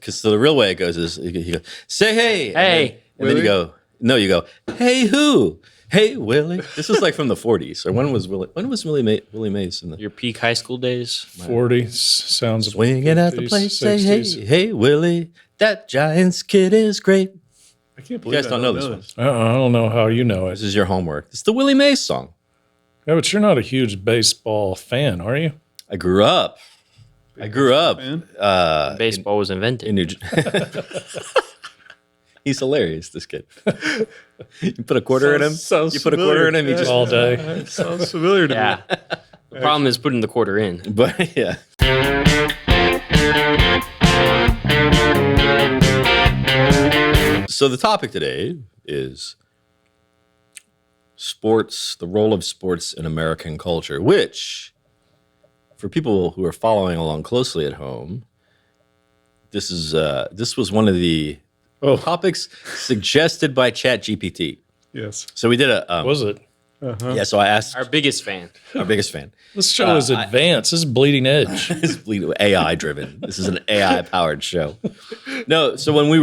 Because so the real way it goes is you go, say hey. Hey, And then you go, no, you go, hey who? Hey Willie. This is like from the 40s. Or when was Willie Mays in the your peak high school days? 40s sounds swinging at the 50s, plate? Say hey, 60s. hey Willie, that Giants kid is great. I can't You believe guys don't know this one. I don't know how you know This it. is your homework. It's the Willie Mays song. Yeah, but you're not a huge baseball fan, are you? I grew up. fan? Baseball was invented. In New He's hilarious, this kid. You put a quarter in him. Sounds You put a quarter in him. He familiar. just All day. Sounds familiar to yeah. me. The problem is putting the quarter in. But yeah. So the topic today is sports, the role of sports in American culture, which for people who are following along closely at home, this was one of the topics suggested by ChatGPT. Yes. So we did a Was it? yeah. So I asked Our biggest fan. our biggest fan. This show is advanced. This is bleeding edge. It's AI driven. This is an AI powered show. No, so when we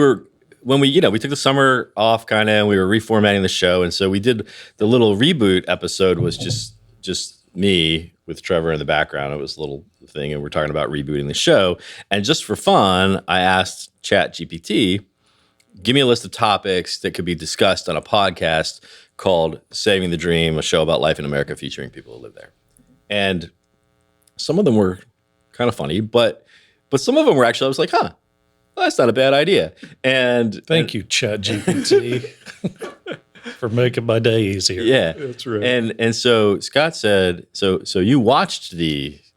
we took the summer off kind of, and we were reformatting the show, and so we did the little reboot episode was just me with Trevor in the background. It was a little thing, and we're talking about rebooting the show. And just for fun, I asked ChatGPT, give me a list of topics that could be discussed on a podcast called Saving the Dream, a show about life in America featuring people who live there. And some of them were kind of funny, but some of them were actually, I was like, well, that's not a bad idea. And Thank you, ChatGPT, for making my day easier. yeah, That's right. And so Scott said, so you watched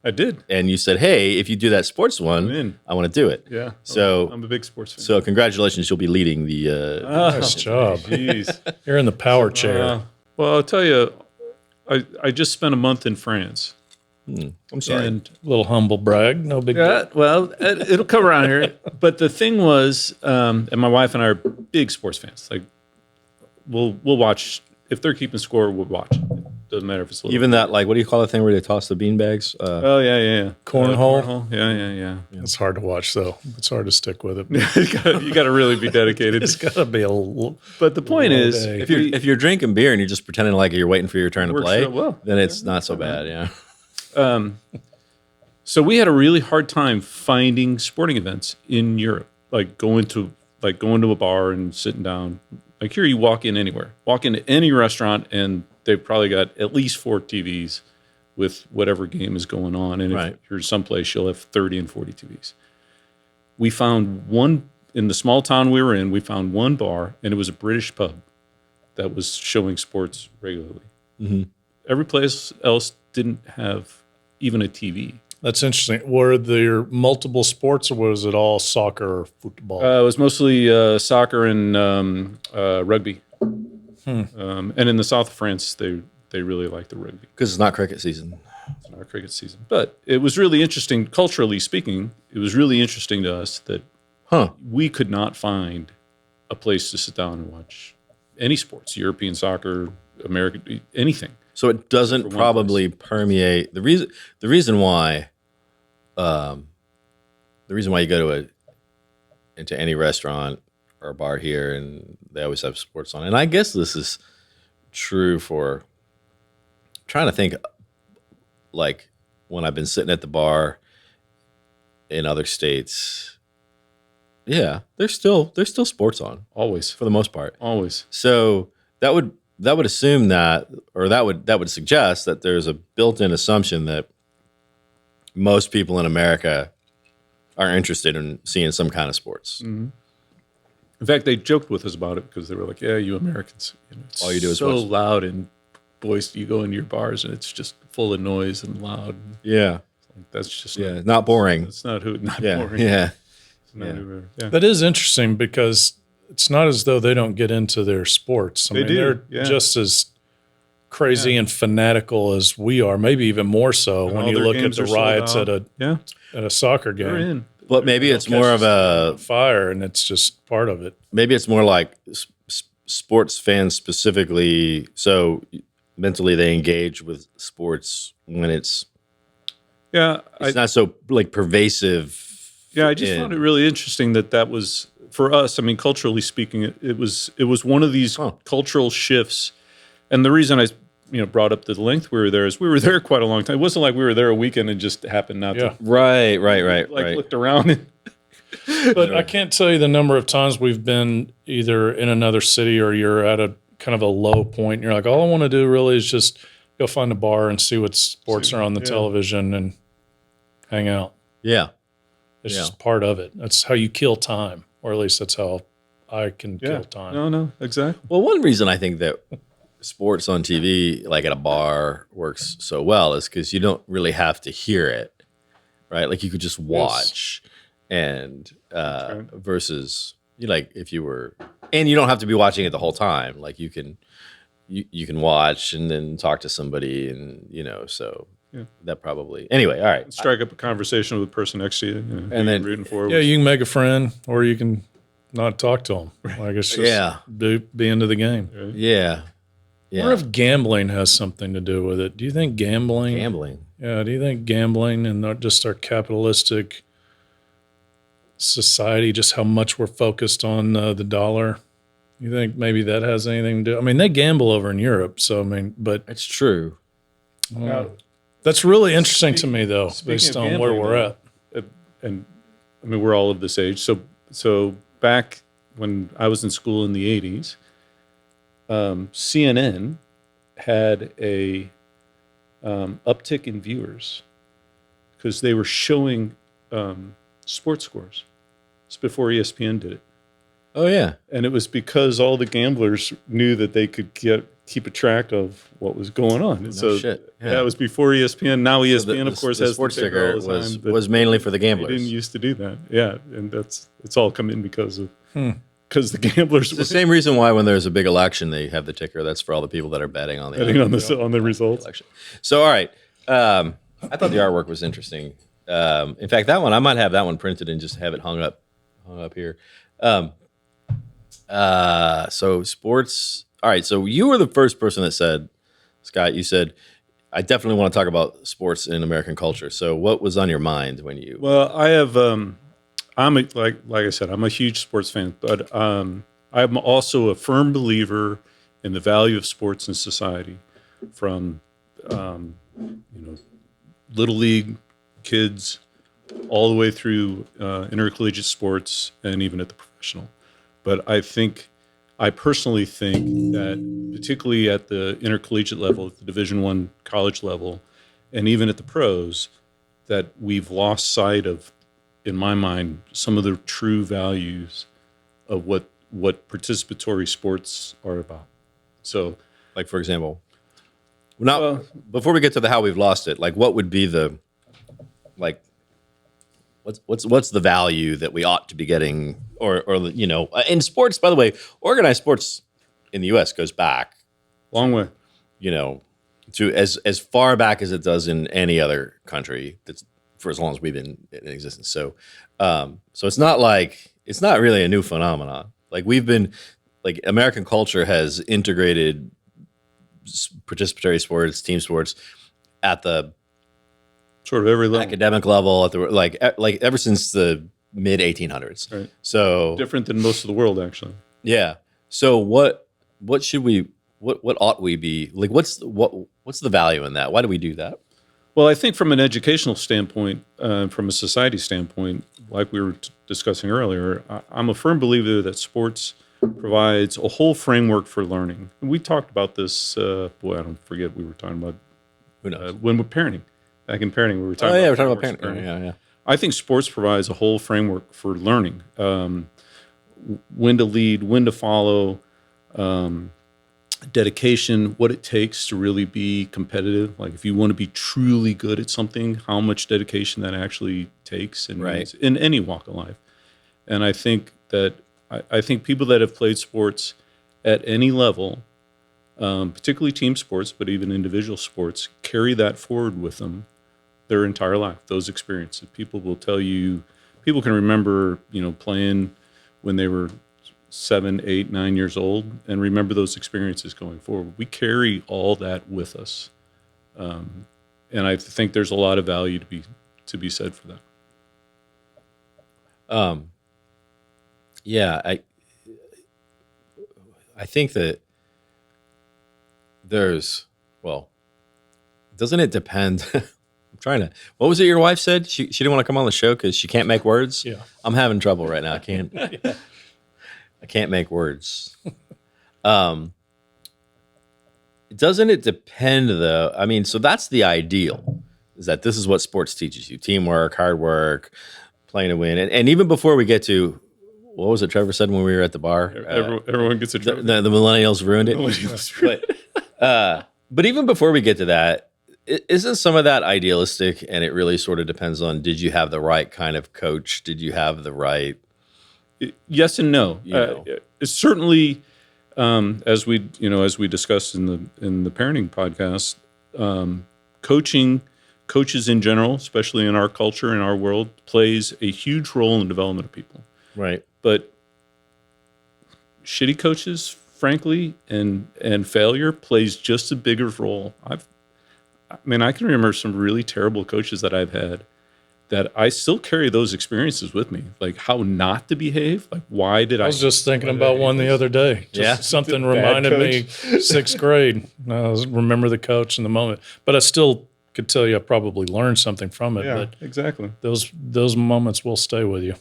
I did. and you said, hey, if you do that sports one, I'm in. I want to do it. Yeah. So I'm a big sports fan. so congratulations, you'll be leading the. Nice job. Jeez. You're in the power chair. Well, I'll tell you, I just spent a month in France. I'm sorry. And Little humble brag. No big deal. well, it'll come around here. But the thing was, and my wife and I are big sports fans. Like, we'll watch if they're keeping score. We'll watch. Doesn't matter if it's a little. Even that, like, what do you call the thing where they toss the bean bags? Oh yeah. Cornhole? Yeah. It's hard to watch, though. It's hard to stick with it. you got to really be dedicated. It's got to be a little. But the point Long is, day. If you're drinking beer and you're just pretending like you're waiting for your turn to Works play, out well. then it's not so bad. Yeah. so we had a really hard time finding sporting events in Europe, like going to a bar and sitting down. Like here, you walk into any restaurant, and they've probably got at least 4 TVs with whatever game is going on. And Right. if you're someplace, you'll have 30 and 40 TVs. We found one in the small town we were in. We found one bar, and it was a British pub that was showing sports regularly. Mm-hmm. Every place else didn't have even a TV. That's interesting. Were there multiple sports, or was it all soccer or football? It was mostly soccer and rugby. And in the south of France, they really like the rugby. Because it's not cricket season. It's not cricket season. But it was really interesting, culturally speaking, it was really interesting to us that we could not find a place to sit down and watch any sports, European soccer, American, anything. So it doesn't probably permeate the reason why you go into any restaurant or a bar here and they always have sports on. And I guess this is true for I'm trying to think, like when I've been sitting at the bar in other states. Yeah, there's still sports on Always. for the most part. Always. So that would assume that, or that would suggest that there's a built-in assumption that most people in America are interested in seeing some kind of sports. Mm-hmm. In fact, they joked with us about it because they were like, "Yeah, you Americans, it's All you do is so watch." loud and boys, you go into your bars and it's just full of noise and loud. Yeah, That's just not boring. That's not boring. Yeah. It's not who- yeah. That is interesting because it's not as though they don't get into their sports. I They mean, do, they're yeah. just as crazy and fanatical as we are, maybe even more so when all you their look at games the are sold riots out. at Yeah, a soccer they're game. in. But maybe it's more of a Fire, and it's just part of it. maybe it's more like sports fans specifically. So mentally they engage with sports when it's Yeah, not so like pervasive Yeah, I just found it really interesting that was for us. I mean, culturally speaking, it was one of these cultural shifts. And the reason I brought up the length we were there is we were there quite a long time. It wasn't like we were there a weekend and just happened not to. Right. Looked around. But I can't tell you the number of times we've been either in another city or you're at a kind of a low point. And you're like, all I want to do really is just go find a bar and see what sports are on the television and hang out. Yeah. It's just part of it. That's how you kill time, or at least that's how I can kill time. No, exactly. Well, one reason I think that sports on TV, like at a bar, works so well is because you don't really have to hear it, right? Like you could just watch, and versus if you were, and you don't have to be watching it the whole time. Like you can watch and then talk to somebody, and so. Yeah. That probably. Anyway, all right. Strike up a conversation with the person next to you, and then rooting for. Yeah, you can make a friend, or you can not talk to them. Like it's just be into the game. Right? Yeah. I wonder if gambling has something to do with it. Do you think gambling? Yeah. Do you think gambling and not just our capitalistic society, just how much we're focused on the dollar? You think maybe that has anything to do? I mean, they gamble over in Europe, so I mean, but it's true. That's really interesting to me, though, based on where we're at. And I mean, we're all of this age. So back when I was in school in the 80s, CNN had a uptick in viewers because they were showing sports scores. It's before ESPN did it. Oh, yeah. And it was because all the gamblers knew that they could keep a track of what was going on. And that was before ESPN. Now ESPN, of course, has sports ticker was mainly for the gamblers. They didn't used to do that. Yeah, and it's all come in because the gamblers. It's the same reason why when there's a big election they have the ticker. That's for all the people that are betting on the results. Election. So all right, I thought the artwork was interesting. In fact, that one I might have that one printed and just have it hung up here. So sports. All right. So you were the first person that said, Scott, you said, I definitely want to talk about sports in American culture. So what was on your mind when you? Well, I have, like I said, I'm a huge sports fan, but I'm also a firm believer in the value of sports in society, from little league kids all the way through intercollegiate sports and even at the professional. But I personally think that particularly at the intercollegiate level, at the Division I college level, and even at the pros, that we've lost sight of, in my mind, some of the true values of what participatory sports are about. So, like, for example, before we get to the how we've lost it, like what would be the, like, what's the value that we ought to be getting, or in sports, by the way, organized sports in the U.S. goes back long way, to as far back as it does in any other country that's for as long as we've been in existence. So it's not really a new phenomenon. Like American culture has integrated participatory sports, team sports at the sort of every level, academic level, at the like ever since the mid 1800s. Right. So different than most of the world, actually. Yeah. So what should we? What ought we be like? What's the value in that? Why do we do that? Well, I think from an educational standpoint, from a society standpoint, like we were discussing earlier, I'm a firm believer that sports provides a whole framework for learning. And we talked about this. I don't forget we were talking about. Who knows? When we're parenting. Back in parenting, we were talking. We're talking about parenting. Yeah. I think sports provides a whole framework for learning. When to lead, when to follow, dedication, what it takes to really be competitive. Like if you want to be truly good at something, how much dedication that actually takes, and in any walk of life. And I think that I think people that have played sports at any level, particularly team sports, but even individual sports, carry that forward with them their entire life. Those experiences, people will tell you, people can remember, playing when they were 7, 8, 9 years old, and remember those experiences going forward. We carry all that with us, and I think there's a lot of value to be said for that. Yeah, I think that doesn't it depend? I'm trying to. What was it your wife said? She didn't want to come on the show because she can't make words. Yeah. I'm having trouble right now. I can't. I can't make words. Doesn't it depend though? I mean, so that's the ideal. Is that this is what sports teaches you: teamwork, hard work, playing to win, and even before we get to what was it Trevor said when we were at the bar? Everyone gets a trophy. The millennials ruined it. But even before we get to that, isn't some of that idealistic? And it really sort of depends on: did you have the right kind of coach? Did you have the right? Yes and no. know. It's certainly, as we discussed in the parenting podcast, coaches in general, especially in our culture, in our world, plays a huge role in the development of people. Right. But shitty coaches, frankly, and failure plays just a bigger role. I can remember some really terrible coaches that I've had that I still carry those experiences with me, like how not to behave. Like, why did I? I was just thinking about one the other day. Something reminded me, 6th grade. I remember the coach in the moment, but I still could tell you I probably learned something from it. Yeah, but exactly. Those moments will stay with you.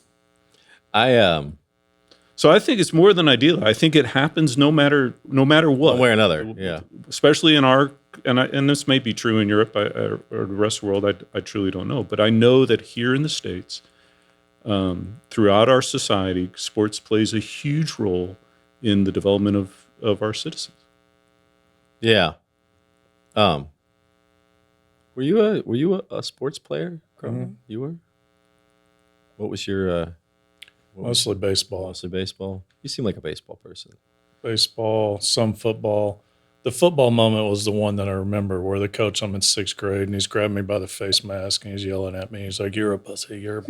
So I think it's more than ideal. I think it happens no matter what, one way or another. Yeah, especially in our and this may be true in Europe or the rest of the world. I truly don't know, but I know that here in the States, throughout our society, sports plays a huge role in the development of our citizens. Yeah. Were you a sports player growing up? You were. What was your? Mostly baseball. Mostly baseball. You seem like a baseball person. Baseball, some football. The football moment was the one that I remember where the coach, I'm in 6th grade, and he's grabbing me by the face mask, and he's yelling at me. He's like, "You're a pussy. I'm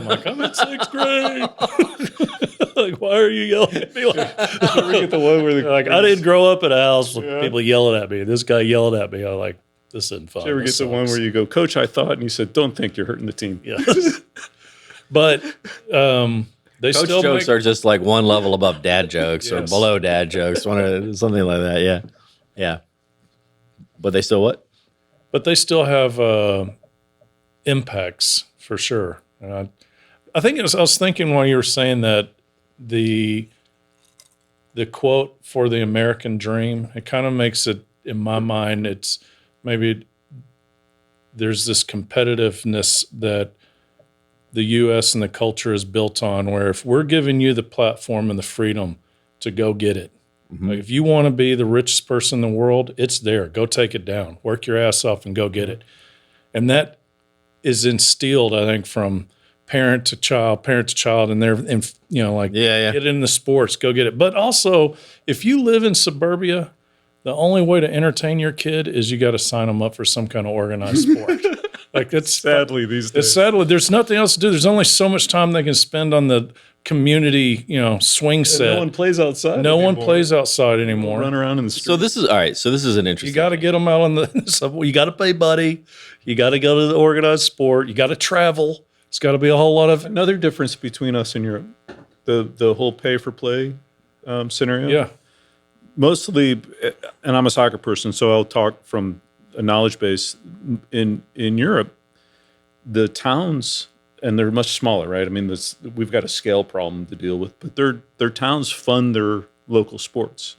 like, I'm in 6th grade. Like, why are you yelling at me? Like, Get the one where I didn't grow up in a house with people yelling at me. This guy yelled at me. I'm like, this isn't fun. Did you ever get the one where you go, "Coach, I thought," and you said, "Don't think you're hurting the team." Yeah. But they Coach still jokes are just like one level above dad jokes or below dad jokes, something like that. Yeah, yeah. But they still what? But they still have impacts for sure. And I think I was thinking while you were saying that the quote for the American dream, it kind of makes it, in my mind, it's maybe there's this competitiveness that the U.S. and the culture is built on, where if we're giving you the platform and the freedom to go get it, like if you want to be the richest person in the world, it's there. Go take it down. Work your ass off and go get it. And that is instilled, I think, from parent to child, and they're, get in the sports, go get it. But also, if you live in suburbia, the only way to entertain your kid is you got to sign them up for some kind of organized sport. Like it's sadly these days. It's sadly there's nothing else to do. There's only so much time they can spend on the community, swing set. No one plays outside. No one plays outside anymore. Run around in the street. So this is all right. So this is an interesting. You got to get them out on the. You got to pay buddy. You got to go to the organized sport. You got to travel. It's got to be a whole lot of. Another difference between us and Europe, the whole pay for play scenario. Yeah. Mostly, and I'm a soccer person, so I'll talk from a knowledge base. In Europe, the towns, and they're much smaller, right? I mean, we've got a scale problem to deal with, but their towns fund their local sports.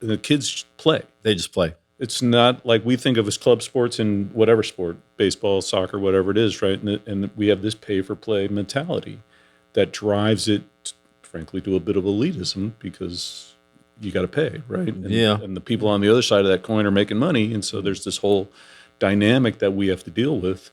And the kids play. They just play. It's not like we think of as club sports in whatever sport, baseball, soccer, whatever it is, right? And we have this pay-for-play mentality that drives it, frankly, to a bit of elitism because you got to pay, right? And the people on the other side of that coin are making money, and so there's this whole dynamic that we have to deal with.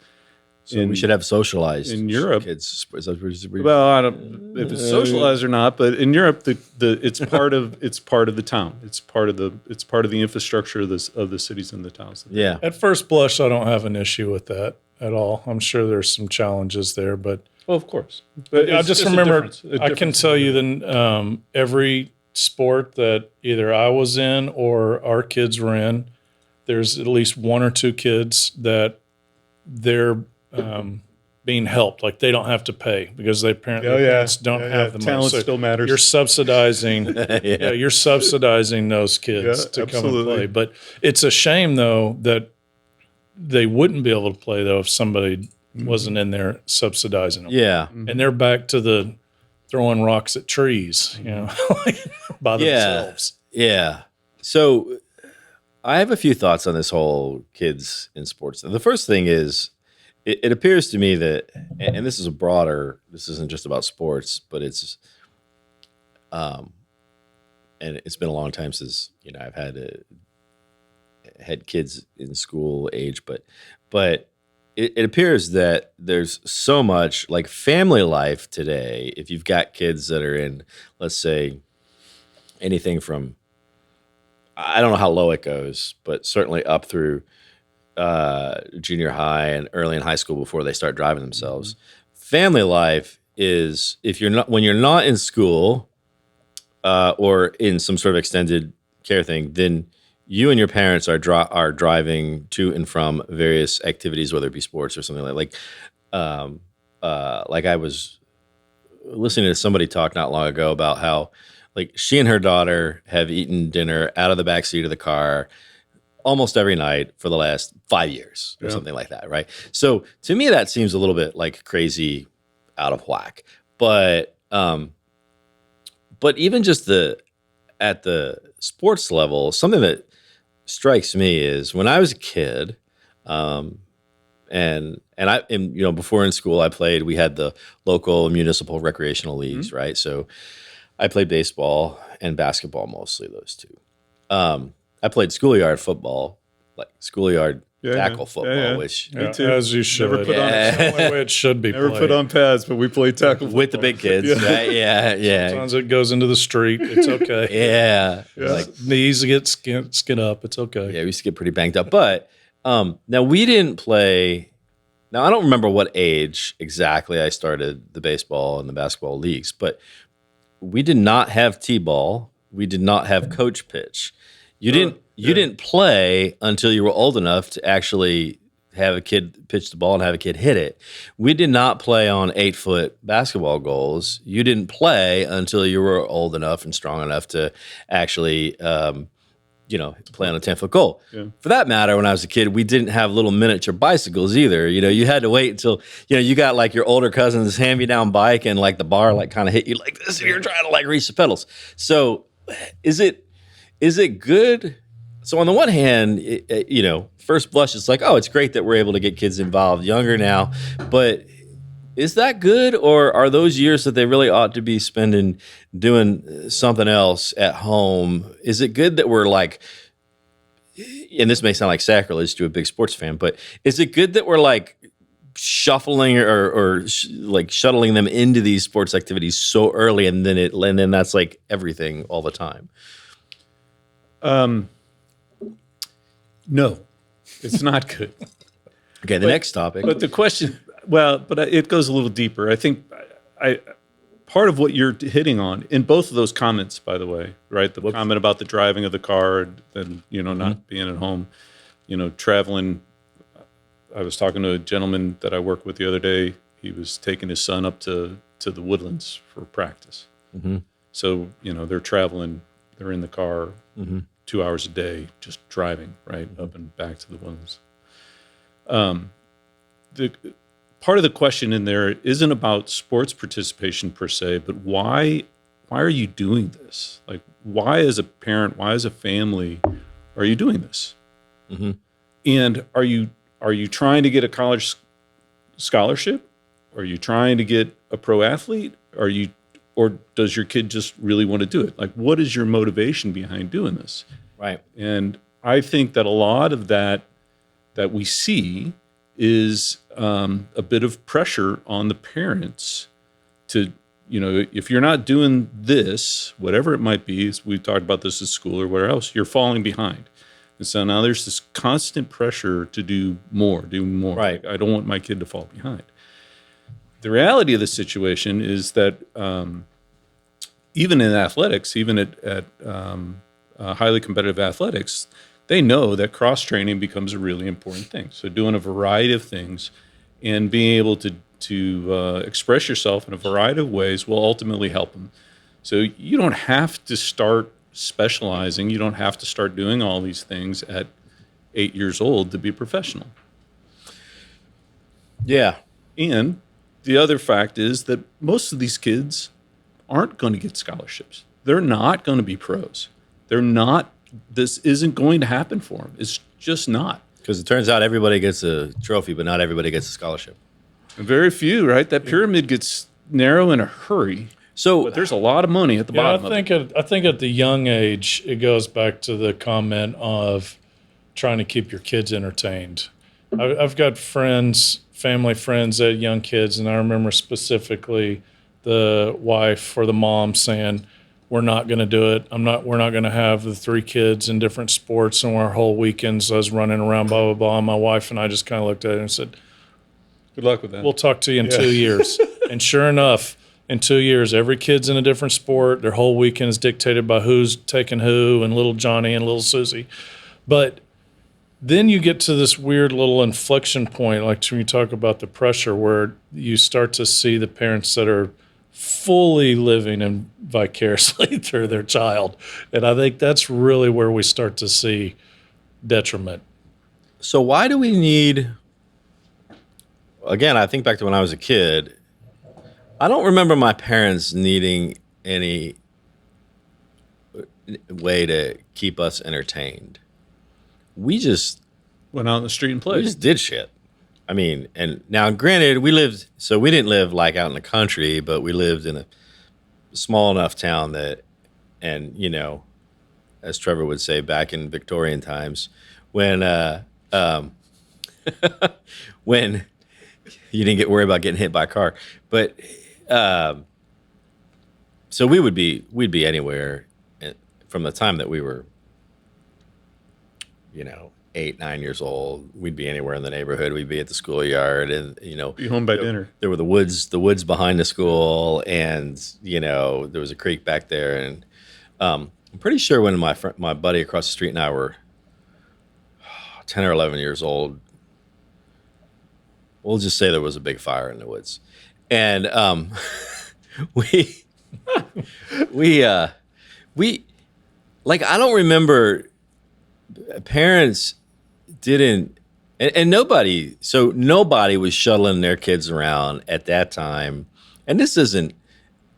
So we should have socialized in Europe. Kids. Well, I don't if it's socialized or not, but in Europe, it's part of the town. It's part of the infrastructure of the cities and the towns. Yeah. At first blush, I don't have an issue with that at all. I'm sure there's some challenges there, but well, of course. But I just remember I can tell you that every sport that either I was in or our kids were in, there's at least one or two kids that their being helped, like they don't have to pay because their parents don't have the money. Talent So still matters. You're subsidizing, you're subsidizing those kids to come and play. But it's a shame though that they wouldn't be able to play though if somebody wasn't in there subsidizing them. Yeah. And they're back to the throwing rocks at trees, by themselves. Yeah. So I have a few thoughts on this whole kids in sports. The first thing is, it appears to me that, and this is this isn't just about sports, but it's, and it's been a long time since, I've had kids in school age, but it appears that there's so much like family life today. If you've got kids that are in, let's say, anything from, I don't know how low it goes, but certainly up through junior high and early in high school before they start driving themselves. Family life is when you're not in school or in some sort of extended care thing, then you and your parents are driving to and from various activities, whether it be sports or something like I was listening to somebody talk not long ago about how like she and her daughter have eaten dinner out of the back seat of the car almost every night for the last 5 years or something like that, right? So to me, that seems a little bit like crazy, out of whack. But even just at the sports level, something that strikes me is when I was a kid, and before in school I played. We had the local municipal recreational leagues, right? So I played baseball and basketball, mostly those two. I played schoolyard football, like schoolyard tackle football, which Me too. As you should. Never put on It's the only way it should be Never played. put on pads, but we played tackle football. with the big kids, right? Yeah. Sometimes it goes into the street. It's okay. Yeah. Like knees get skin up. It's okay. Yeah, we used to get pretty banged up. But now we didn't play. Now I don't remember what age exactly I started the baseball and the basketball leagues, but we did not have t-ball. We did not have coach pitch. You didn't play until you were old enough to actually have a kid pitch the ball and have a kid hit it. We did not play on 8-foot basketball goals. You didn't play until you were old enough and strong enough to actually, play on a 10-foot goal. Yeah. For that matter, when I was a kid, we didn't have little miniature bicycles either. You had to wait until, you got like your older cousin's hand-me-down bike and like the bar like kind of hit you like this and you're trying to like reach the pedals. So is it good? So on the one hand, first blush, it's like, oh, it's great that we're able to get kids involved younger now, but is that good, or are those years that they really ought to be spending doing something else at home? Is it good that we're like, and this may sound like sacrilege to a big sports fan, but is it good that we're like shuffling or like shuttling them into these sports activities so early, and then that's like everything all the time? No, it's not good. Okay, next topic. But the question, it goes a little deeper. I think part of what you're hitting on in both of those comments, by the way, right? The comment about the driving of the car and not being at home, traveling. I was talking to a gentleman that I work with the other day. He was taking his son up to the Woodlands for practice. Mm-hmm. So, they're traveling, they're in the car 2 hours a day, just driving, right, up and back to the Woodlands. The part of the question in there isn't about sports participation per se, but why are you doing this? Like, why as a parent, why as a family are you doing this? Mm-hmm. And are you trying to get a college scholarship? Are you trying to get a pro athlete? Or does your kid just really want to do it? Like, what is your motivation behind doing this? Right. And I think that a lot of that we see is a bit of pressure on the parents to, if you're not doing this, whatever it might be, we talked about this at school or where else, you're falling behind. And so now there's this constant pressure to do more. Right. I don't want my kid to fall behind. The reality of the situation is that even in athletics, even at highly competitive athletics, they know that cross-training becomes a really important thing. So doing a variety of things and being able to to express yourself in a variety of ways will ultimately help them. So you don't have to start specializing. You don't have to start doing all these things at 8 years old to be professional. Yeah. And the other fact is that most of these kids aren't going to get scholarships. They're not going to be pros. They're not. This isn't going to happen for them. It's just not. Because it turns out everybody gets a trophy, but not everybody gets a scholarship. Very few, right? That pyramid gets narrow in a hurry. So But there's a lot of money at the bottom of it. I think at the young age, it goes back to the comment of trying to keep your kids entertained. I've got friends, family friends that had young kids, and I remember specifically the wife or the mom saying, "We're not going to do it. We're not going to have the 3 kids in different sports, and our whole weekends I was running around, blah blah blah." And my wife and I just kind of looked at it and said, Good luck with that. "We'll talk to you in 2 years." And sure enough, in 2 years, every kid's in a different sport. Their whole weekend is dictated by who's taking who, and little Johnny and little Susie. But then you get to this weird little inflection point, like when you talk about the pressure, where you start to see the parents that are fully living and vicariously through their child. And I think that's really where we start to see detriment. So why do we need, again, I think back to when I was a kid, I don't remember my parents needing any way to keep us entertained. We just Went out in the street and we played. just did shit. I mean, and now granted, we didn't live like out in the country, but we lived in a small enough town that, and you know, as Trevor would say, back in Victorian times, when when you didn't get worried about getting hit by a car, but so we'd be anywhere from the time that we were, you know, 8, 9 years old. We'd be anywhere in the neighborhood. We'd be at the schoolyard, and you know, Be home by dinner. there were the woods behind the school, and you know, there was a creek back there. And I'm pretty sure when my buddy across the street and I were 10 or 11 years old, we'll just say there was a big fire in the woods, and we like, I don't remember parents didn't, and nobody was shuttling their kids around at that time. And this isn't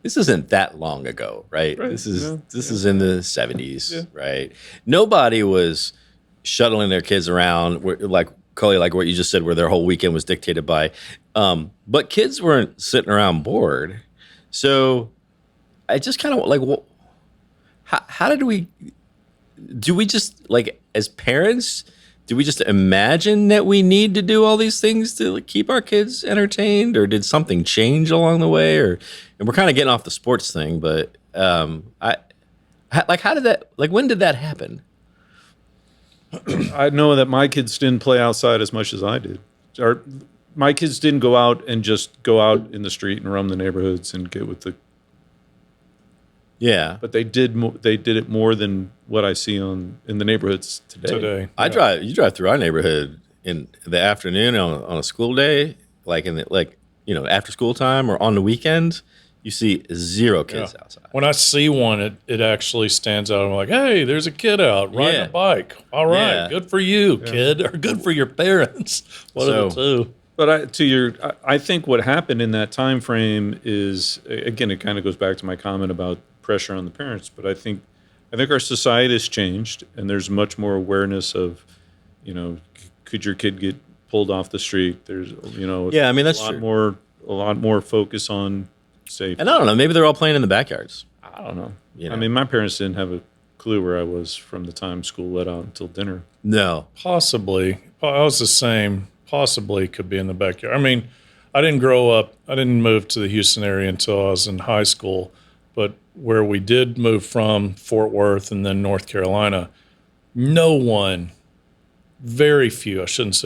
that long ago, right? This is in the 70s, right? Nobody was shuttling their kids around like Cully, like what you just said, where their whole weekend was dictated by. But kids weren't sitting around bored. So I just kind of like, well, how do we just, like, as parents, do we just imagine that we need to do all these things to, like, keep our kids entertained, or did something change along the way? And we're kind of getting off the sports thing, but when did that happen? I know that my kids didn't play outside as much as I did. My kids didn't go out and just go out in the street and roam the neighborhoods and get with the. Yeah, But they did. They did it more than what I see in the neighborhoods today. You drive through our neighborhood in the afternoon on a school day, like after school time or on the weekend. You see 0 kids outside. When I see one, it actually stands out. I'm like, hey, there's a kid out riding a bike. All right, good for you, kid, or good for your parents. One of the two. But I think what happened in that time frame is, again, it kind of goes back to my comment about pressure on the parents. But I think our society has changed, and there's much more awareness of, you know, could your kid get pulled off the street? There's, you know, I mean, that's true. A lot more focus on safety. And I don't know, maybe they're all playing in the backyards. I don't know. You know? I mean, my parents didn't have a clue where I was from the time school let out until dinner. No, Possibly. I was the same. Possibly could be in the backyard. I mean, I didn't move to the Houston area until I was in high school, but where we did move from, Fort Worth and then North Carolina, very few friends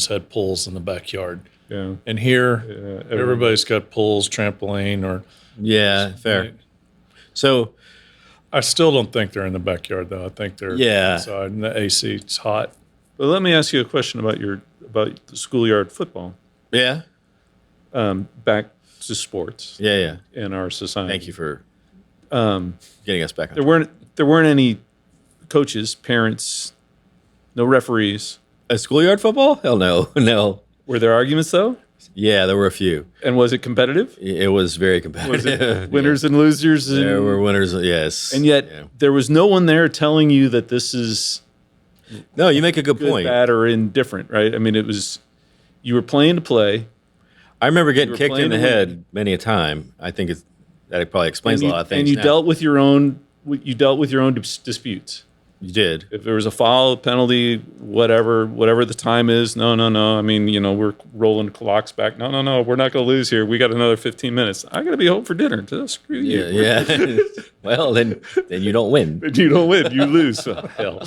had pools in the backyard. Yeah. And here, everybody's got pools, trampoline, or fair. So I still don't think they're in the backyard, though. I think they're outside, and the AC is hot. But let me ask you a question about the schoolyard football. Yeah. back to sports Yeah. in our society. Thank you for getting us back on. There weren't any coaches, parents, no referees. A schoolyard football? Hell no. No. Were there arguments though? Yeah, there were a few. And was it competitive? It was very Was competitive. it winners and losers? And, There were winners, yes. and yet there was no one there telling you that this is No, you make a good good, point. bad, or indifferent, right? I mean, it was you were playing to play. I remember getting You were kicked in playing the to head win. many a time. I think that probably explains And a lot of things. And you now. dealt with your own. You dealt with your own disputes. You did. If there was a foul, penalty, whatever the time is, no. I mean, we're rolling clocks back. No. We're not going to lose here. We got another 15 minutes. I got to be home for dinner. Screw you. Yeah. Well, then you don't win. You don't win. You lose. Oh, hell.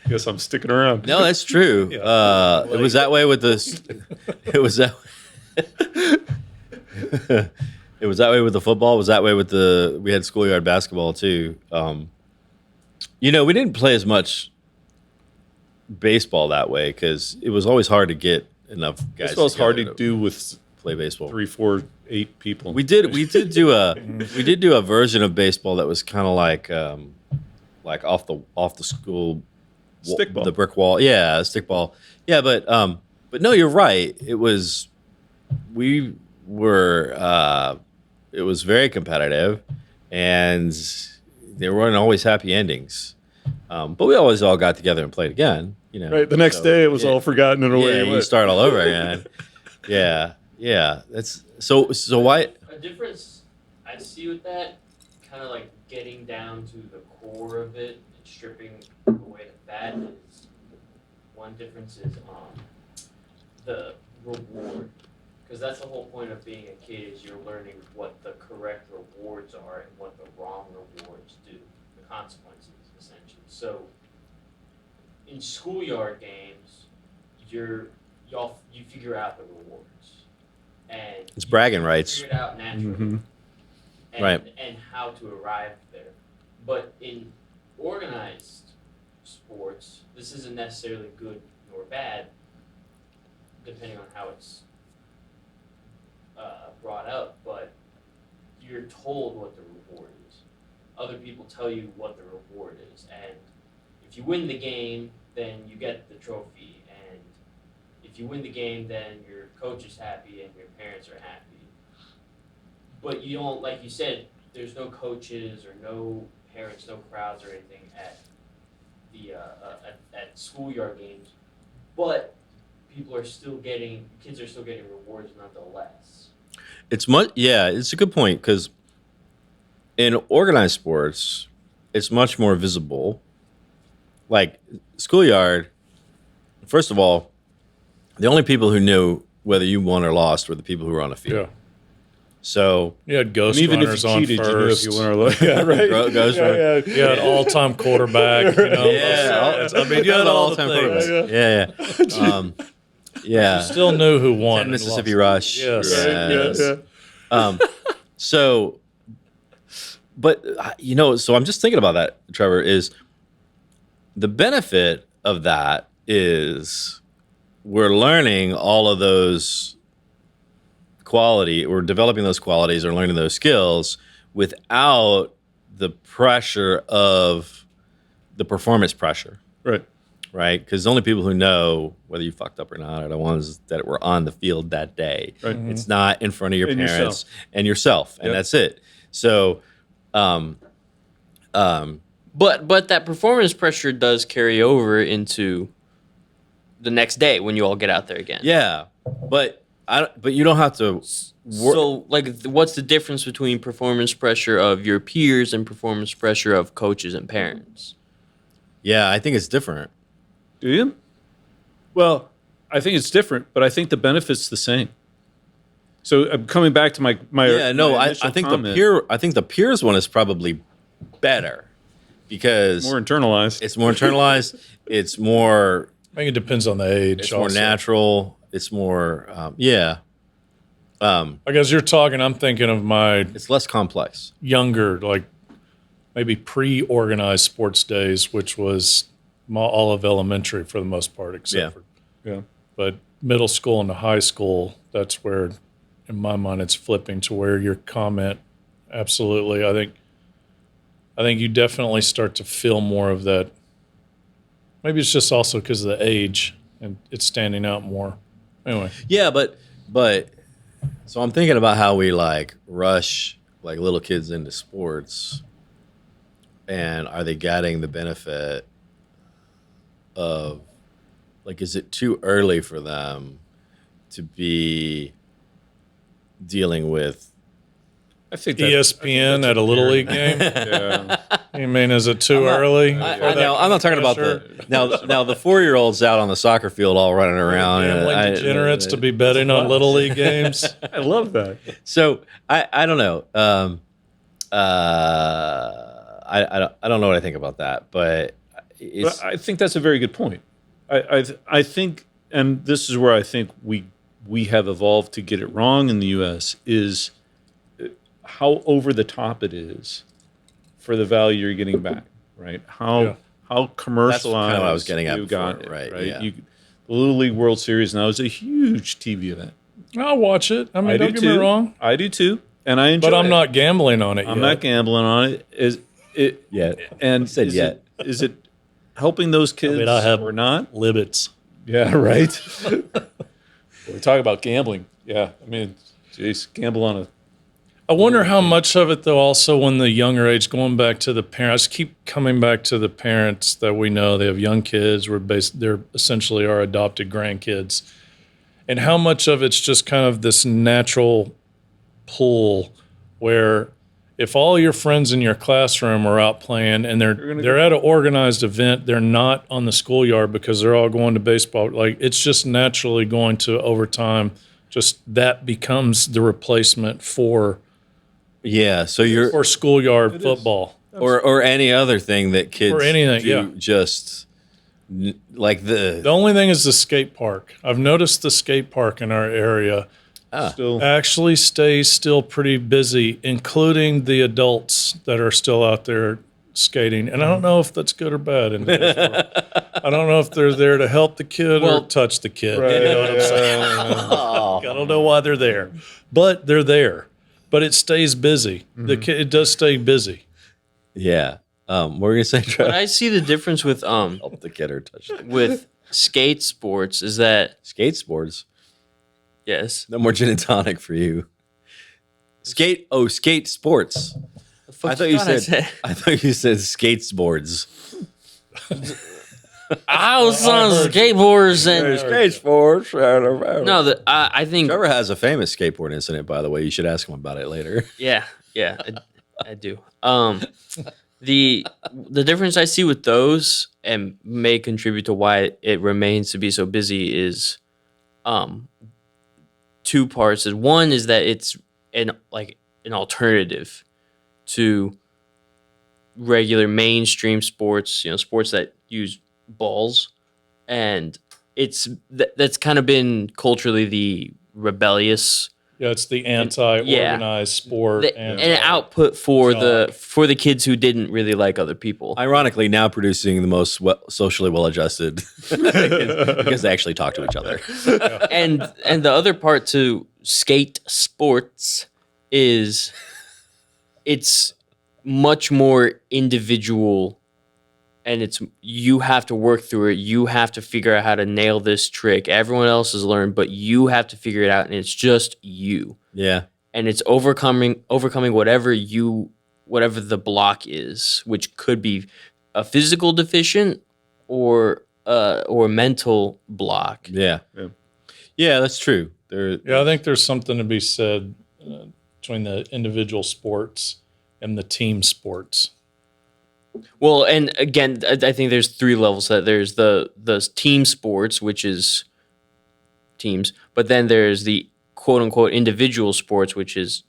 Guess I'm sticking around. No, that's true. It was that way with this. It was that. It was that way with the football. It was that way with we had schoolyard basketball too. We didn't play as much baseball that way because it was always hard to get enough guys. Baseball's hard to together do with play baseball. 3, 4, 8 people. We did do a version of baseball that was kind of like off the school Stickball. the brick wall. Yeah, stickball. Yeah, but no, you're right. It was it was very competitive, and there weren't always happy endings. But we always all got together and played again. Right. The next day, it was all forgotten and away. Yeah, you start all over again. Yeah. That's so why? A difference I see with that, kind of like getting down to the core of it and stripping away the fat is one difference is the reward. Because that's the whole point of being a kid is you're learning what the correct rewards are and what the wrong rewards do, the consequences essentially. So in schoolyard games, you figure out the rewards, and It's bragging rights. figure it out naturally, and, Right. and how to arrive there. But in organized sports, this isn't necessarily good nor bad, depending on how it's brought up, but you're told what the reward is. Other people tell you what the reward is, and if you win the game, then you get the trophy, and if you win the game, then your coach is happy and your parents are happy. But you don't, like you said, there's no coaches or no parents, no crowds or anything at the at schoolyard games, but kids are still getting rewards nonetheless. It's a good point because in organized sports, it's much more visible. Like schoolyard, first of all, the only people who knew whether you won or lost were the people who were on the field. Yeah. So You had ghost And even if runners you on cheated, you knew if first. you won or lost. Yeah, right. Ghost runner. You had all-time quarterback. You had all the things. Yeah. Still knew who won. and Mississippi lost. Rush. Yes. Yeah. So, but so I'm just thinking about that, Trevor, is the benefit of that is we're learning all of those we're developing those qualities or learning those skills without the pressure of the performance pressure. Right? Because the only people who know whether you fucked up or not are the ones that were on the field that day. Right. It's not in front of your And parents and yourself, and Yep. that's it. So, But that performance pressure does carry over into the next day when you all get out there again. yeah, but you don't have to. So, like, what's the difference between performance pressure of your peers and performance pressure of coaches and parents? Yeah, I think it's different. Do you? Well, I think it's different, but I think the benefit's the same. So I'm coming back to my Yeah, no, my I initial think comment. I think the peers one is probably better because More internalized. it's more internalized. It's more. I think it depends on the age. It's more also. natural. It's more. I guess you're talking. I'm thinking of my It's less complex. younger, like maybe pre-organized sports days, which was all of elementary for the most part, except Yeah. for. Yeah. But middle school into high school, that's where, in my mind, it's flipping to where your comment, absolutely. I think you definitely start to feel more of that. Maybe it's just also because of the age and it's standing out more. Anyway. Yeah, but so I'm thinking about how we like rush like little kids into sports, and are they getting the benefit of, like, is it too early for them to be dealing with I think ESPN at a little league game? Yeah. You mean, is it too early? I know. I'm not talking about now the 4-year-olds out on the soccer field all running around. Gambling degenerates to be betting on little league games. I love that. So I don't know. I don't know what I think about that, but But I think that's a very good point. I think, and this is where I think we have evolved to get it wrong in the U.S. is how over the top it is for the value you're getting back, right? How commercialized. That's kind of what I was getting at you before, got it, right? Yeah. The Little League World Series now is a huge TV event. I'll watch it. I mean, don't get too. me wrong. I do too, and I enjoy. But I'm it. not gambling on it I'm yet. not gambling on it. Is it Yet. And You said is yet. Is it helping those kids I have or not? Libbits. Yeah, right. We talk about gambling. Yeah, I mean, geez, gamble on a. I wonder how much of it, though, also when the younger age, going back to the parents, keep coming back to the parents that we know. They have young kids. They're essentially our adopted grandkids. And how much of it's just kind of this natural pull where if all your friends in your classroom are out playing and they're at an organized event, they're not on the schoolyard because they're all going to baseball. Like, it's just naturally going to, over time, just that becomes the replacement for So you're or schoolyard football. or any other thing that kids Or anything, do, yeah. just like The only thing is the skate park. I've noticed the skate park in our area Still, actually stays still pretty busy, including the adults that are still out there skating. And I don't know if that's good or bad. In today's world. I don't know if they're there to help the kid or touch the kid. Right. You know what I'm saying? I don't know why they're there, but they're there. But it stays busy. It does stay busy. what were you gonna say, But Trev? I see the difference with Help the kid or touch the kid. with skate sports is that Skate sports. yes, No more gin and tonic for you. Skate sports. the fuck I thought you I said skate boards. I was on skateboards and Skate sports. no, I think Trevor has a famous skateboard incident, by the way. You should ask him about it later. yeah, I do. The difference I see with those and may contribute to why it remains to be so busy is two parts. Is one is that it's an alternative to regular mainstream sports, sports that use balls, and that's kind of been culturally the rebellious Yeah, it's the anti-organized sport. an output for the kids who didn't really like other people. Ironically, now producing the most socially well-adjusted because they actually talk to each other. and the other part to skate sports is it's much more individual, and you have to work through it. You have to figure out how to nail this trick. Everyone else has learned, but you have to figure it out, and it's just you. Yeah. And it's overcoming whatever the block is, which could be a physical deficient or mental block. Yeah, that's true. I think there's something to be said between the individual sports and the team sports. Well, and again, I think there's three levels. That there's the team sports, which is teams, but then there's the quote unquote individual sports, which is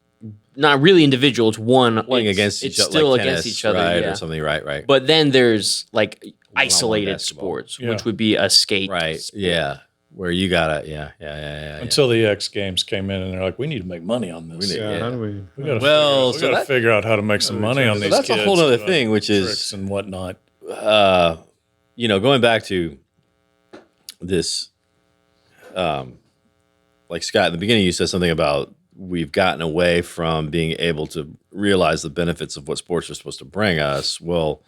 not really individual. It's one playing it's- against it's each other, still like against tennis, each other, right, yeah. or something, right. But then there's like One-on-one isolated basketball. sports, Yeah. which would be a skate. Right, sport. yeah, where you gotta, yeah. Until the X Games came in and they're like, we need to make money on this. We need- yeah, Yeah. how do we? We gotta Well, figure, so we gotta that- figure out how to make some money on So these that's a kids. whole other doing thing, which is- tricks and whatnot. Going back to this like Scott, in the beginning, you said something about we've gotten away from being able to realize the benefits of what sports are supposed to bring us. Well,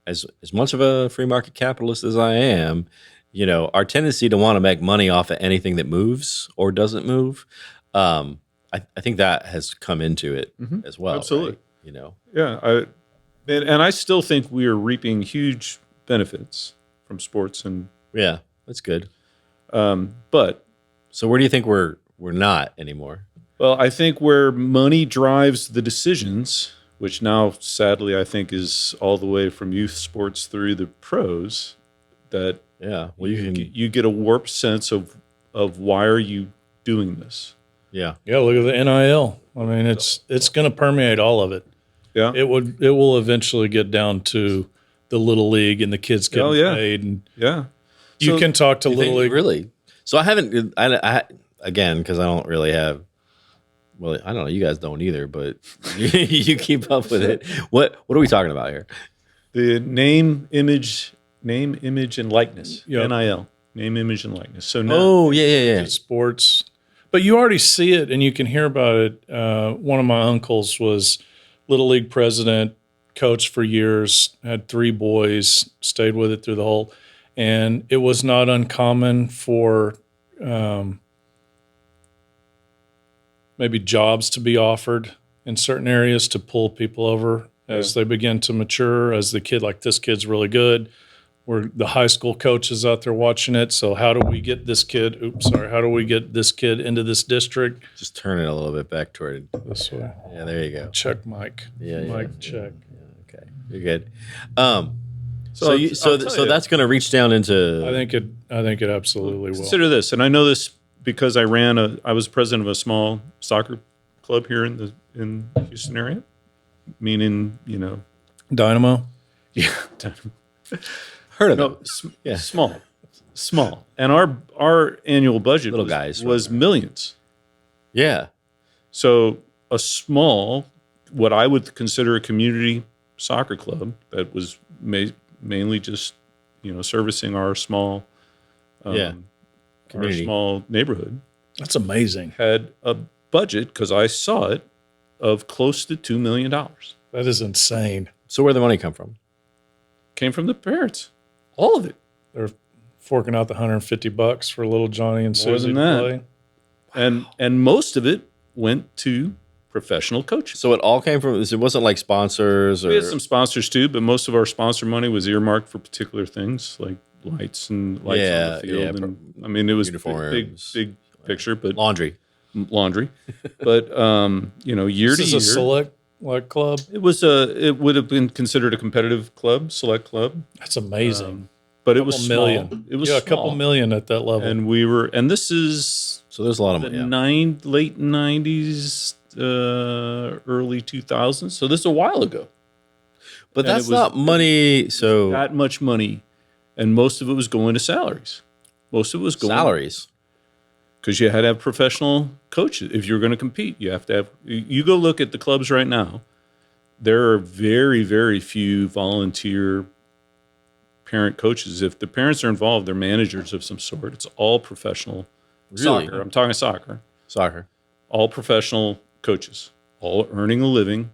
as much of a free market capitalist as I am, our tendency to want to make money off of anything that moves or doesn't move, I think that has come into it as well. Absolutely. Right? Yeah, and I still think we are reaping huge benefits from sports, and Yeah, that's good. but So where do you think we're not anymore? well, I think where money drives the decisions, which now sadly I think is all the way from youth sports through the pros, that Yeah, well, you get a warped sense of why are you doing this? yeah, Yeah, look at the NIL. I mean, it's going to permeate all of it. Yeah, It will eventually get down to the little league and the kids getting paid. And yeah. you So- can talk to You little think- league. really. So I haven't. I again, because I don't really have. Well, I don't know. You guys don't either, but you keep up with it. What are we talking about here? The name, image, and likeness. Yep. NIL, name, image, and likeness. So now, Oh, yeah. Sports, but you already see it and you can hear about it. One of my uncles was little league president, coach for years, had 3 boys, stayed with it through the whole, and it was not uncommon for maybe jobs to be offered in certain areas to pull people over as they begin to mature. As the kid, like this kid's really good. We're the high school coaches out there watching it. So how do we get this kid? How do we get this kid into this district? Just turn it a little bit back toward. This way. Yeah, there you go. Check mic. Yeah, Mic check. Okay, you're good. I'll So tell you. that's going to reach down into. I think it absolutely will. consider this, and I know this because I was president of a small soccer club here in the Houston area, meaning Dynamo. yeah, heard of no, it. Yeah. small, and our annual budget Little guys, was millions. Yeah. So a small, what I would consider a community soccer club that was mainly just servicing our small our Community. small neighborhood, That's amazing. had a budget, because I saw it, of close to $2 million. That is insane. So where'd the money come from? Came from the parents, all of it. They're forking out the $150 for little Johnny and More Susie than to that. play. And most of it went to professional coaches. So it all came from. It wasn't like sponsors or. We had some sponsors too, but most of our sponsor money was earmarked for particular things like lights on the field. And, I mean, it was a uniforms. big picture, but laundry. laundry. But year This to is year, a select club. it would have been considered a competitive club, select club. That's amazing. But it was Couple small. million. It was a small. couple million at that level. And this is So there's a lot of the money. Yeah. late 90s, early 2000s. So this is a while ago. But and that's it was- not money. So That much money, and most of it was going to salaries. Most of it was going salaries. because you had to have professional coaches. If you're going to compete, you have to have. You go look at the clubs right now. There are very, very few volunteer parent coaches. If the parents are involved, they're managers of some sort. It's all professional Really? soccer. I'm talking soccer. Soccer. All professional coaches, all earning a living.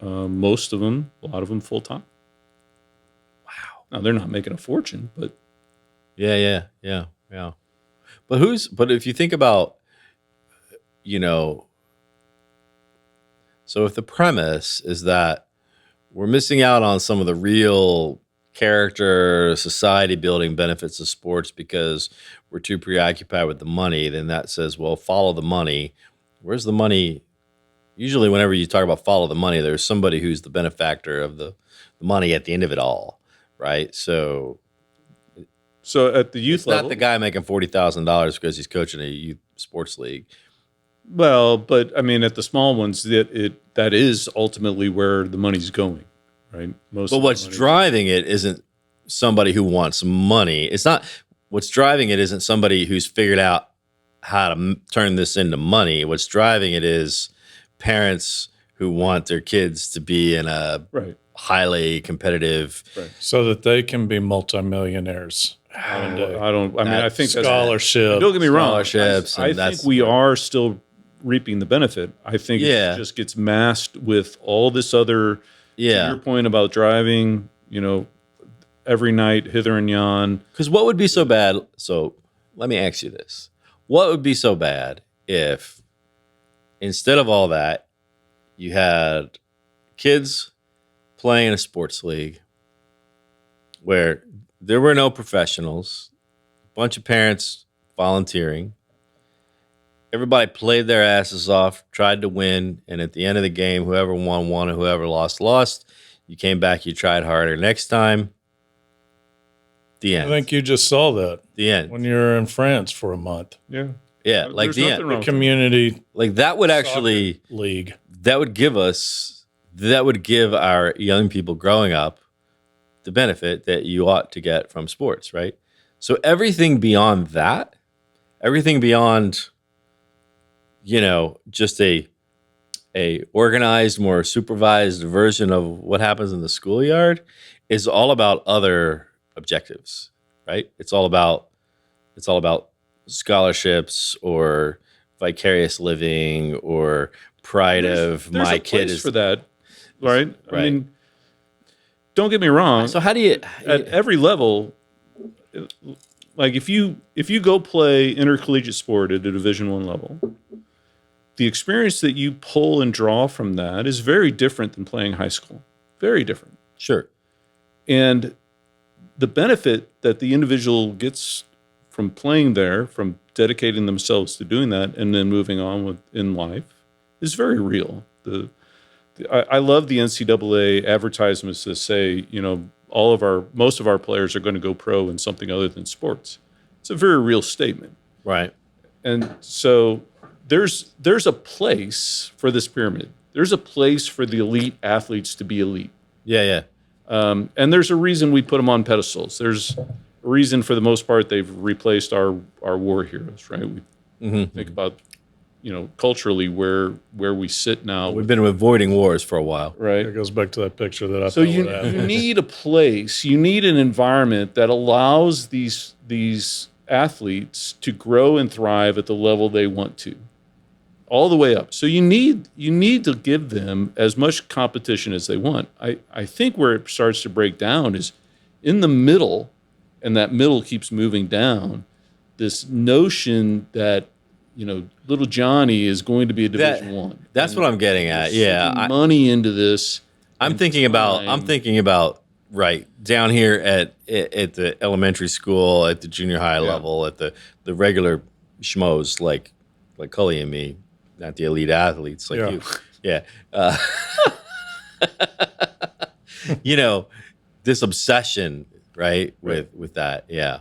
Most of them, a lot of them, full time. Wow. Now they're not making a fortune, but Yeah. But if you think about, so if the premise is that we're missing out on some of the real character, society building benefits of sports because we're too preoccupied with the money, then that says, well, follow the money. Where's the money? Usually whenever you talk about follow the money, there's somebody who's the benefactor of the money at the end of it all, right? So at the youth it's level, not the guy making $40,000 because he's coaching a youth sports league. well, but I mean, at the small ones, that is ultimately where the money's going, right? Most. But of the what's money- driving it isn't somebody who wants money. It's not what's driving it isn't somebody who's figured out how to turn this into money. What's driving it is parents who want their kids to be in a right? highly competitive. so that they can be multimillionaires And, I think that's scholarship. Don't get me wrong. Scholarships, I and think we are still reaping the benefit. I think Yeah. it just gets masked with all this other. To your point about driving, every night hither and yon. Because what would be so bad? So let me ask you this: what would be so bad if instead of all that, you had kids playing in a sports league where there were no professionals, a bunch of parents volunteering, everybody played their asses off, tried to win, and at the end of the game, whoever won, won, and whoever lost, lost. You came back, you tried harder next time. The end. I think you just saw that. The end. When you were in France for a month. Yeah. Yeah, like There's the nothing end. wrong. Community Like that would actually league. that would give our young people growing up the benefit that you ought to get from sports, right? So everything beyond that, everything beyond just a organized, more supervised version of what happens in the schoolyard is all about other objectives, right? It's all about scholarships or vicarious living or pride There's my a kid place is for that, right? I Right. mean, don't get me wrong. So how do you At every level, like if you go play intercollegiate sport at a Division I level, the experience that you pull and draw from that is very different than playing high school. Very different. Sure. And the benefit that the individual gets from playing there, from dedicating themselves to doing that, and then moving on in life, is very real. I love the NCAA advertisements that say, most of our players are going to go pro in something other than sports. It's a very real statement. Right. And so there's a place for this pyramid. There's a place for the elite athletes to be elite. Yeah. And there's a reason we put them on pedestals. There's a reason, for the most part, they've replaced our war heroes, right? We think about, culturally where we sit now. We've been avoiding wars for a while. Right. It goes back to that picture that I So thought you need a place, you need an environment that allows these athletes to grow and thrive at the level they want to, all the way up. So you need to give them as much competition as they want. I think where it starts to break down is in the middle, and that middle keeps moving down, this notion that little Johnny is going to be a Division One. That's what I'm getting at. Yeah, money into this. I'm thinking about right down here at the elementary school, at the junior high level, at the regular schmoes like Cully and me, not the elite athletes like you. Yeah. This obsession, right, with that. Yeah.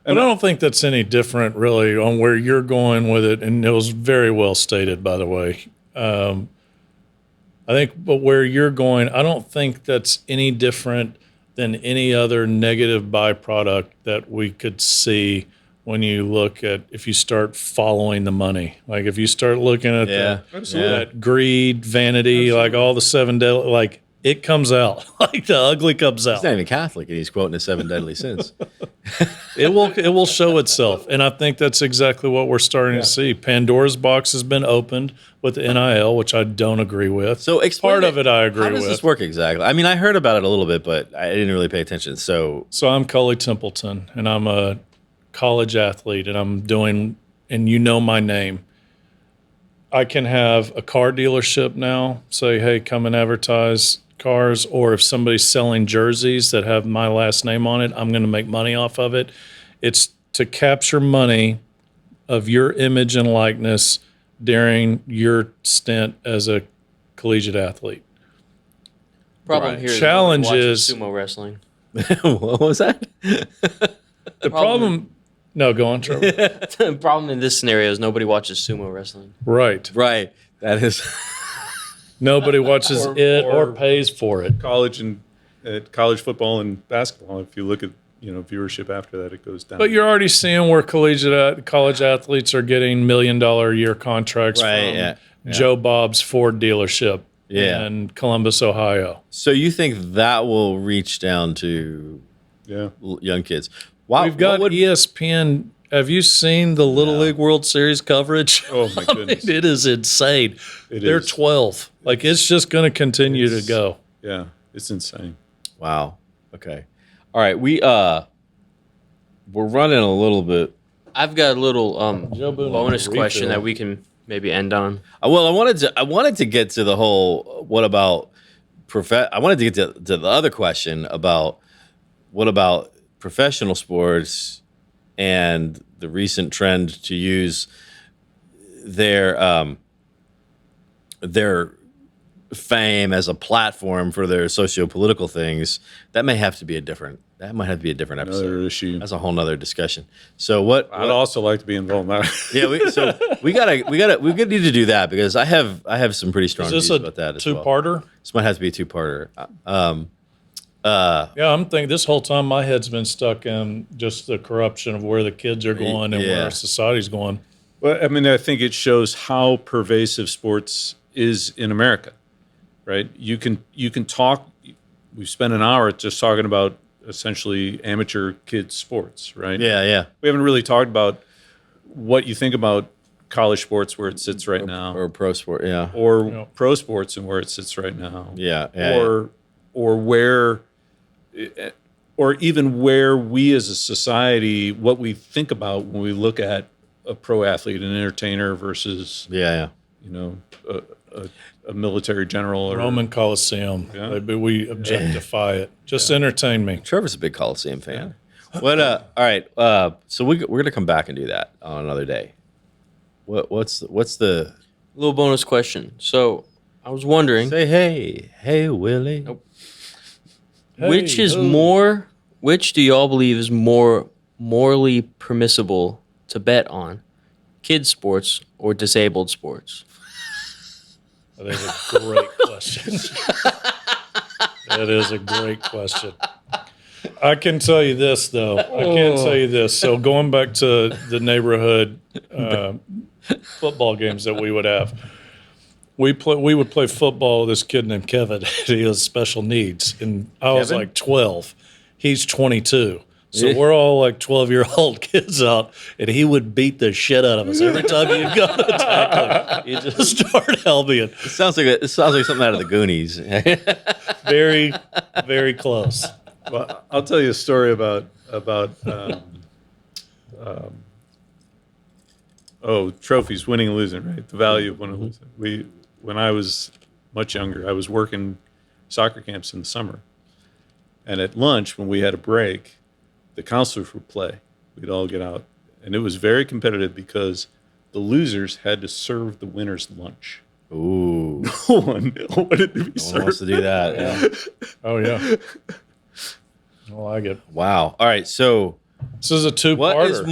But I don't think that's any different, really, on where you're going with it. And it was very well stated, by the way. I think, but where you're going, I don't think that's any different than any other negative byproduct that we could see when you look at, if you start following the money. Like if you start looking at that greed, vanity, like all the seven deadly, like it comes out, like the ugly comes out. He's not even Catholic, and he's quoting the seven deadly sins. It will show itself, and I think that's exactly what we're starting to see. Pandora's box has been opened with the NIL, which I don't agree with. So part of it I agree with. How does this work exactly? I mean, I heard about it a little bit, but I didn't really pay attention. So I'm Cully Templeton, and I'm a college athlete, and I'm doing, and my name. I can have a car dealership now say, hey, come and advertise cars, or if somebody's selling jerseys that have my last name on it, I'm going to make money off of it. It's to capture money of your image and likeness during your stint as a collegiate athlete. Problem here is Challenge nobody is watches sumo wrestling. what was that? The problem. No, go on, Trevor. The problem in this scenario is nobody watches sumo wrestling. Right. That is. Nobody watches or pays for it. College football and basketball. If you look at viewership after that, it goes down. But you're already seeing where college athletes are getting $1 million a year contracts from Joe Bob's Ford dealership in Columbus, Ohio. So you think that will reach down to young kids? Wow, We've got what would- ESPN. Have you seen the Little League World Series coverage? Oh my I mean, goodness. it is insane. It They're is. 12. Like it's just going to continue to go. Yeah, it's insane. Wow. Okay. All right. We're running a little bit. I've got a little Joe Boone bonus needs a question refill. that we can maybe end on. Well, I wanted to get to the whole. What about I wanted to get to the other question about what about professional sports and the recent trend to use their fame as a platform for their socio-political things. That might have to be a different episode. Another issue. That's a whole nother discussion. So what? I'd also like to be involved in that. Yeah, we need to do that because I have some pretty strong Is views this a about that as well. two-parter? This might have to be a two-parter. Yeah, I'm thinking this whole time my head's been stuck in just the corruption of where the kids are going and where Yeah. our society's going. Well, I mean, I think it shows how pervasive sports is in America, right? You can talk. We've spent an hour just talking about essentially amateur kids sports, right? Yeah. We haven't really talked about what you think about college sports where it sits right now, Or pro sport. Yeah. or Yeah. pro sports and where it sits right now, Yeah. or where, or even where we as a society, what we think about when we look at a pro athlete, an entertainer versus Yeah. you know a military general or Roman Coliseum. Yeah. Maybe we objectify it. Just entertain me. Trevor's a big Coliseum fan. What? All right. So we're gonna come back and do that on another day. What's the Little bonus question. So I was wondering, say? Hey, Willie. Nope. Hey, which do y'all believe is more morally permissible to bet on? Kids sports or disabled sports? That is a great question. That is a great question. I can tell you this, though. So going back to the neighborhood football games that we would have, we would play football with this kid named Kevin. He has special needs, and I was Kevin? like 12. He's 22. So Yeah. we're all like 12-year-old kids out, and he would beat the shit out of us every time you go to tackle him. You just start helping. It sounds like something out of the Goonies. Very, very close. Well, I'll tell you a story about trophies, winning and losing, right? The value of winning and losing. When I was much younger, I was working soccer camps in the summer, and at lunch when we had a break, the counselors would play. We'd all get out, and it was very competitive because the losers had to serve the winners lunch. Ooh, No one wanted to be no one served. wants to do that. Yeah. Oh, yeah. I like it. Wow. All right. So This is a two-parter.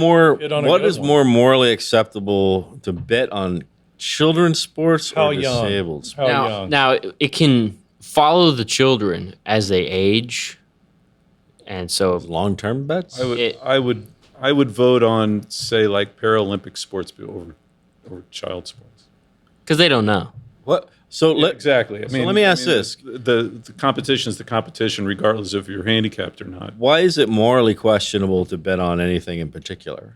what is more morally acceptable to bet on children's sports How or young? disabled sports? How young? Now it can follow the children as they age, and so Long-term bets? I would vote on, say, like Paralympic sports over child sports. because they don't know. What? So Yeah, exactly. I let me ask this. The competition is the competition, regardless if you're handicapped or not. Why is it morally questionable to bet on anything in particular?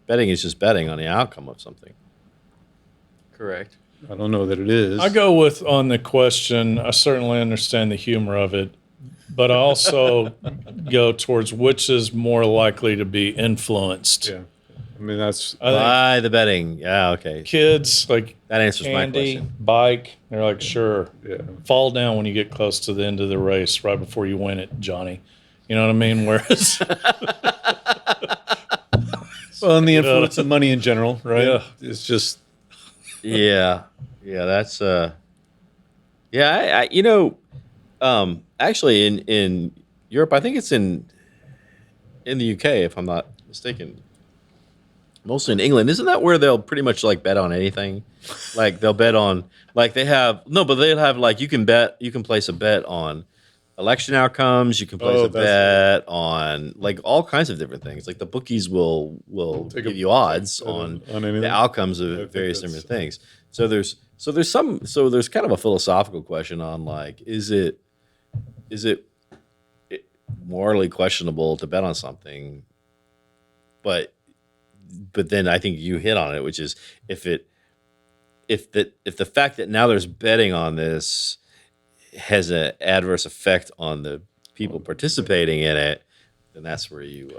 Betting is just betting on the outcome of something. Correct. I don't know that it is. I go with on the question. I certainly understand the humor of it, but I also go towards which is more likely to be influenced. Yeah. I mean, that's I think Why the betting? Yeah, okay. kids like That answers my candy, question. bike. They're like, sure, yeah. fall down when you get close to the end of the race, right before you win it, Johnny. You know what I mean? Whereas, Well, and the influence of money in general, right? Yeah. It's just Yeah. Yeah, that's actually in Europe, I think it's in the UK if I'm not mistaken. Mostly in England. Isn't that where they'll pretty much like bet on anything? Like they'll bet on like they'll have like you can place a bet on election outcomes, you can place a bet on like all kinds of different things. Like the bookies will Take give a- you odds on on anything. the outcomes I of think various that's- different things. So there's kind of a philosophical question on like is it morally questionable to bet on something. But then I think you hit on it, which is if the fact that now there's betting on this has an adverse effect on the people participating in it, then that's where you.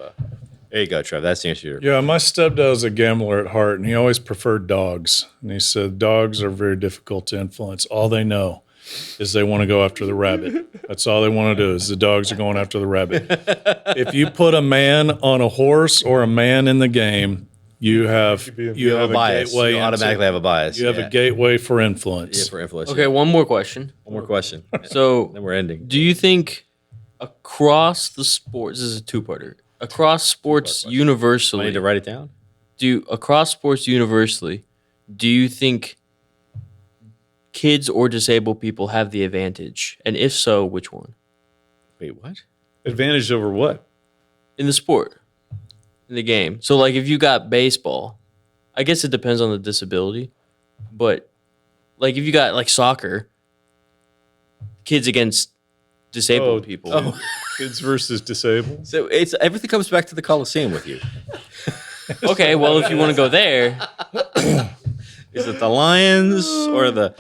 There you go, Trev. That's the answer. Yeah, my stepdad was a gambler at heart, and he always preferred dogs. And he said dogs are very difficult to influence. All they know is they want to go after the rabbit. That's all they want to do is the dogs are going after the rabbit. If you put a man on a horse or a man in the game, you have a bias. gateway. You automatically have a bias. You have a gateway for influence. Yeah, for influence. Okay, one more question. One more question. So, Then we're ending. do you think across the sports, this is a two-parter, across sports I universally, need to write it down. across sports universally, do you think kids or disabled people have the advantage? And if so, which one? Wait, what? Advantage over what? In the sport, in the game. So, like, if you got baseball, I guess it depends on the disability, but like if you got like soccer, kids against disabled people. Oh. Kids versus disabled. So it's everything comes back to the Coliseum with you. Okay, well, if you want to go there, Is it the Lions or the?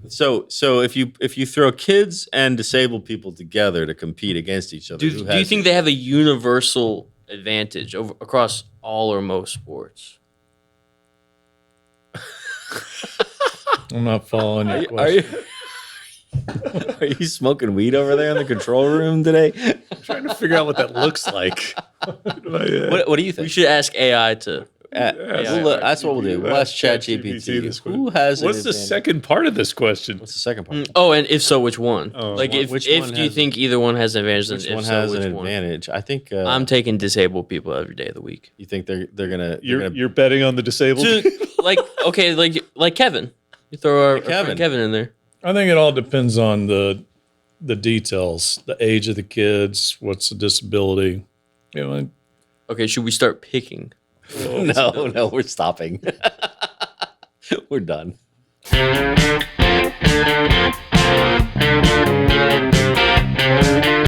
So if you throw kids and disabled people together to compete against each other, do you think they have a universal advantage across all or most sports? I'm not following your Are question. you? Are you smoking weed over there in the control room today? I'm trying to figure out what that looks like. What do you We think? should ask AI to. That's what we'll do. We'll ask ChatGPT. this Who has? an What's the advantage? second part of this question? What's the second part? Oh, and if so, which one? Oh, like, if which if one do you has- think either one has an advantage? Then Which if one so, has which an one? advantage? I think I'm taking disabled people every day of the week. you think they're gonna. You're betting on the disabled? Like, okay, like Kevin. You throw our friend Kevin in there. I think it all depends on the details, the age of the kids, what's the disability. You know, Okay, should we start picking? no, we're stopping. We're done.